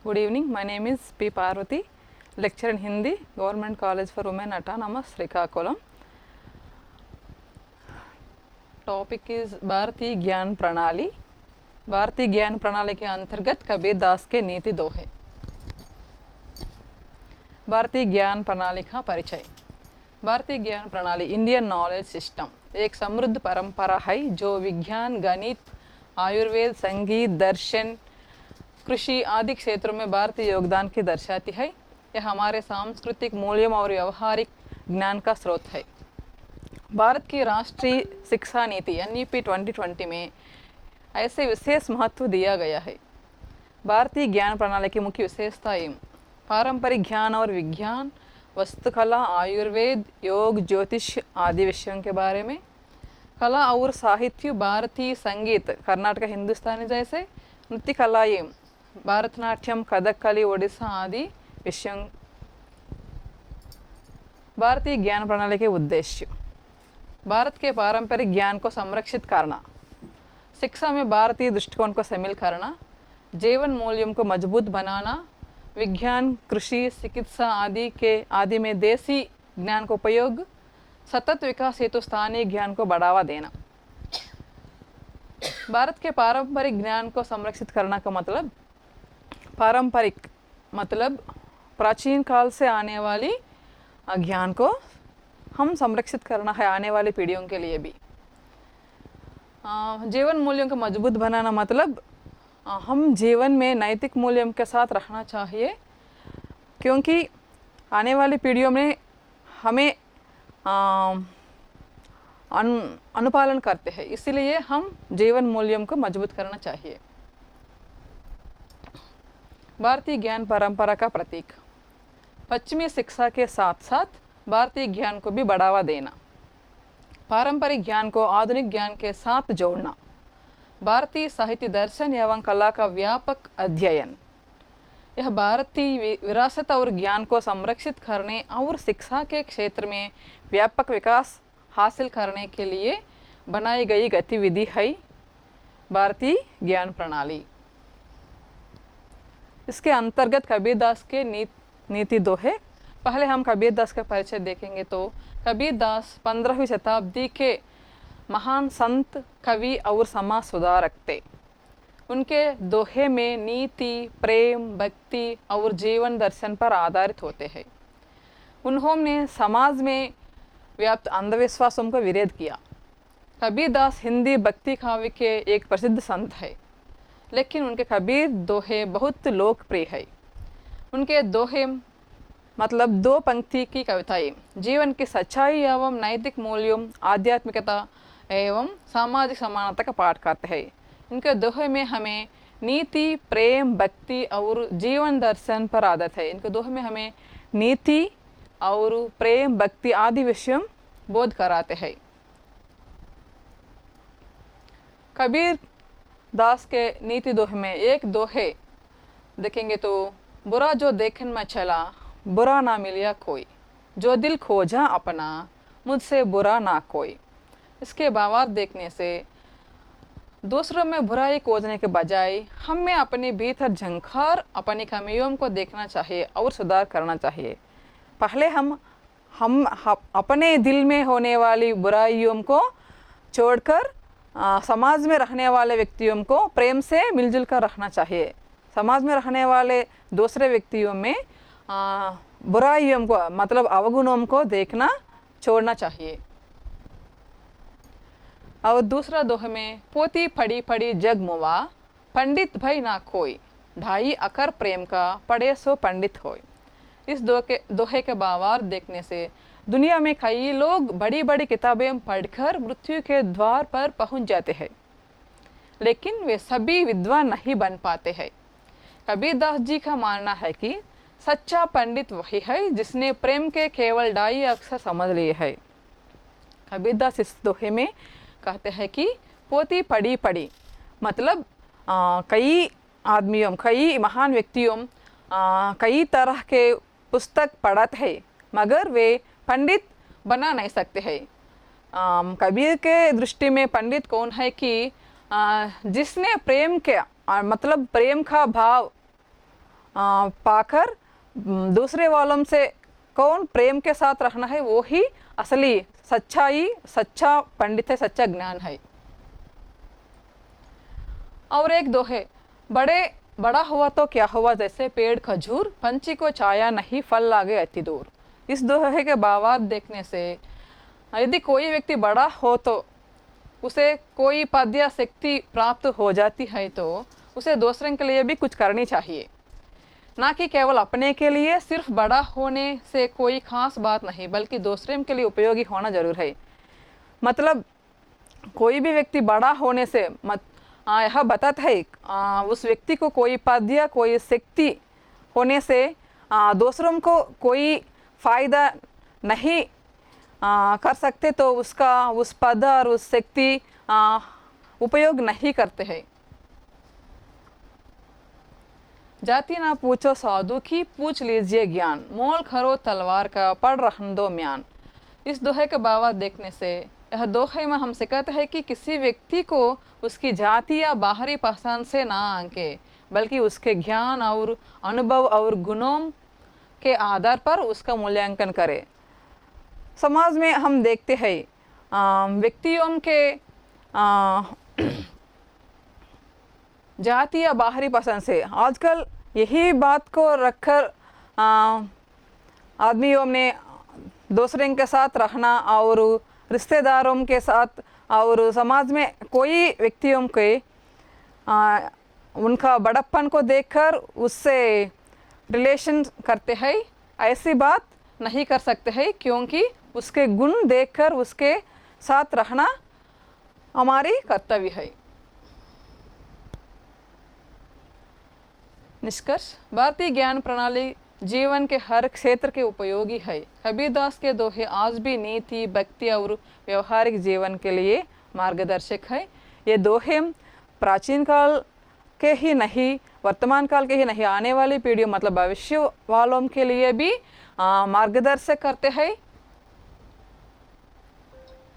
Good evening. My name is P. Parvati, lecturer in Hindi, Government College for Women Autonomous, Srikakulam. Topic is भारतीय ज्ञान प्रणाली. भारतीय ज्ञान प्रणाली के अंतर्गत कबीर दास के नीति दोहे. भारतीय ज्ञान प्रणाली का परिचय. भारतीय ज्ञान प्रणाली इंडियन नॉलेज सिस्टम एक समृद्ध परंपरा है जो विज्ञान, गणित, आयुर्वेद, संगीत, दर्शन, कृषि आदि क्षेत्रों में भारतीय योगदान की दर्शाती है. यह हमारे सांस्कृतिक मूल्यों और व्यवहारिक ज्ञान का स्रोत है. भारत की राष्ट्रीय शिक्षा नीति NEP 2020 में ऐसे विशेष महत्व दिया गया है. भारतीय ज्ञान प्रणाली की मुख्य विशेषताएं पारंपरिक ज्ञान और विज्ञान, वस्तुकला, आयुर्वेद, योग, ज्योतिष आदि विषयों के बारे में, कला और साहित्य, भारतीय संगीत, कर्नाटक, हिंदुस्तानी जैसे, नृत्य कलाएं, भरतनाट्यम, कथकली, ओडिशा आदि विषयों. भारतीय ज्ञान प्रणाली के उद्देश्य. भारत के पारंपरिक ज्ञान को संरक्षित करना, शिक्षा में भारतीय दृष्टिकोण को शामिल करना, जीवन मूल्यों को मजबूत बनाना, विज्ञान, कृषि, चिकित्सा आदि में देसी ज्ञान का उपयोग, सतत विकास हेतु स्थानीय ज्ञान को बढ़ावा देना. भारत के पारंपरिक ज्ञान को संरक्षित करना का मतलब, पारंपरिक मतलब प्राचीन काल से आने वाली ज्ञान को हम संरक्षित करना है आने वाली पीढ़ियों के लिए भी. जीवन मूल्यों को मजबूत बनाना मतलब हम जीवन में नैतिक मूल्यों के साथ रहना चाहिए, क्योंकि आने वाली पीढ़ियों में हमें अनुपालन करते हैं, इसलिए हम जीवन मूल्यों को मजबूत करना चाहिए. भारतीय ज्ञान परंपरा का प्रतीक. पश्चिमी शिक्षा के साथ साथ भारतीय ज्ञान को भी बढ़ावा देना, पारंपरिक ज्ञान को आधुनिक ज्ञान के साथ जोड़ना, भारतीय साहित्य, दर्शन एवं कला का व्यापक अध्ययन. यह भारतीय विरासत और ज्ञान को संरक्षित करने और शिक्षा के क्षेत्र में व्यापक विकास हासिल करने के लिए बनाई गई गतिविधि है भारतीय ज्ञान प्रणाली. इसके अंतर्गत कबीरदास के नीति दोहे. पहले हम कबीरदास का परिचय देखेंगे तो कबीरदास 15वीं शताब्दी के महान संत, कवि और समाज सुधारक थे. उनके दोहे में नीति, प्रेम, भक्ति और जीवन दर्शन पर आधारित होते हैं. उन्होंने समाज में व्याप्त अंधविश्वासों का विरोध किया. कबीरदास हिंदी भक्ति काव्य के एक प्रसिद्ध संत है, लेकिन उनके कबीर दोहे बहुत लोकप्रिय है. उनके दोहे मतलब दो पंक्ति की कविताएं जीवन की सच्चाई एवं नैतिक मूल्यों, आध्यात्मिकता एवं सामाजिक समानता का पाठ करते हैं. इनके दोहे में हमें नीति, प्रेम, भक्ति और जीवन दर्शन पर आधारित है. इनके दोहे में हमें नीति और प्रेम, भक्ति आदि विषयों बोध कराते हैं. कबीर दास के नीति दोहे में एक दोहे देखेंगे तो, बुरा जो देखन में चला, बुरा ना मिलिया कोई, जो दिल खोजा अपना, मुझसे बुरा ना कोई. इसके भावार्थ देखने से दूसरों में बुराई खोजने के बजाय हमें अपने भीतर झंकार अपनी कमियों को देखना चाहिए और सुधार करना चाहिए. पहले हम अपने दिल में होने वाली बुराइयों को छोड़कर समाज में रहने वाले व्यक्तियों को प्रेम से मिलजुल कर रखना चाहिए. समाज में रहने वाले दूसरे व्यक्तियों में बुराइयों को मतलब अवगुणों को देखना छोड़ना चाहिए. और दूसरा दोहे में, पोती पड़ी पड़ी जग मुआ, पंडित भई ना कोई, ढाई अकर प्रेम का पढ़े सो पंडित होय. इस दोहे के भावार्थ देखने से दुनिया में कई लोग बड़ी बड़ी किताबें पढ़कर मृत्यु के द्वार पर पहुंच जाते हैं, लेकिन वे सभी विद्वान नहीं बन पाते हैं. कबीरदास जी का मानना है कि सच्चा पंडित वही है जिसने प्रेम के केवल ढाई अक्षर समझ लिए है. कबीरदास इस दोहे में कहते हैं कि पोती पड़ी पड़ी मतलब कई आदमियों, कई महान व्यक्तियों कई तरह के पुस्तक पढ़ते हैं, मगर वे पंडित बना नहीं सकते हैं. कबीर के दृष्टि में पंडित कौन है कि जिसने प्रेम के मतलब प्रेम का भाव पाकर दूसरे वालों से कौन प्रेम के साथ रहना है, वो ही असली सच्चाई, सच्चा पंडित है, सच्चा ज्ञान है। और एक दोहे, बड़ा हुआ तो क्या हुआ, जैसे पेड़ खजूर, पंछी को छाया नहीं, फल लागे अति दूर। इस दोहे के भावार्थ देखने से यदि कोई व्यक्ति बड़ा हो तो उसे कोई पद या शक्ति प्राप्त हो जाती है तो उसे दूसरों के लिए भी कुछ करनी चाहिए, ना कि केवल अपने के लिए। सिर्फ बड़ा होने से कोई खास बात नहीं, बल्कि दूसरों के लिए उपयोगी होना जरूर है। मतलब कोई भी व्यक्ति बड़ा होने से यह बताता है उस व्यक्ति को कोई पद या कोई शक्ति होने से दूसरों को कोई फायदा नहीं कर सकते, तो उसका उस पद और उस शक्ति उपयोग नहीं करते हैं। जाति ना पूछो साधु की, पूछ लीजिए ज्ञान, मोल खरो तलवार का, पढ़ रहन दो म्यान। इस दोहे के भावार्थ देखने से यह दोहे में हम सिखाते हैं कि किसी व्यक्ति को उसकी जाति या बाहरी पहचान से ना आंके, बल्कि उसके ज्ञान और अनुभव और गुणों के आधार पर उसका मूल्यांकन करें। समाज में हम देखते हैं व्यक्तियों के जाति या बाहरी पसंद से आजकल यही बात को रखकर आदमियों ने दूसरे के साथ रहना और रिश्तेदारों के साथ और समाज में कोई व्यक्तियों के उनका बड़प्पन को देखकर उससे रिलेशन करते हैं। ऐसी बात नहीं कर सकते हैं, क्योंकि उसके गुण देखकर उसके साथ रहना हमारी कर्तव्य है। निष्कर्ष, भारतीय ज्ञान प्रणाली जीवन के हर क्षेत्र के उपयोगी है। कबीरदास के दोहे आज भी नीति, भक्ति और व्यवहारिक जीवन के लिए मार्गदर्शक है। ये दोहे प्राचीन काल के ही नहीं, वर्तमान काल के ही नहीं, आने वाली पीढ़ियों मतलब भविष्य वालों के लिए भी मार्गदर्शक करते हैं।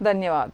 धन्यवाद।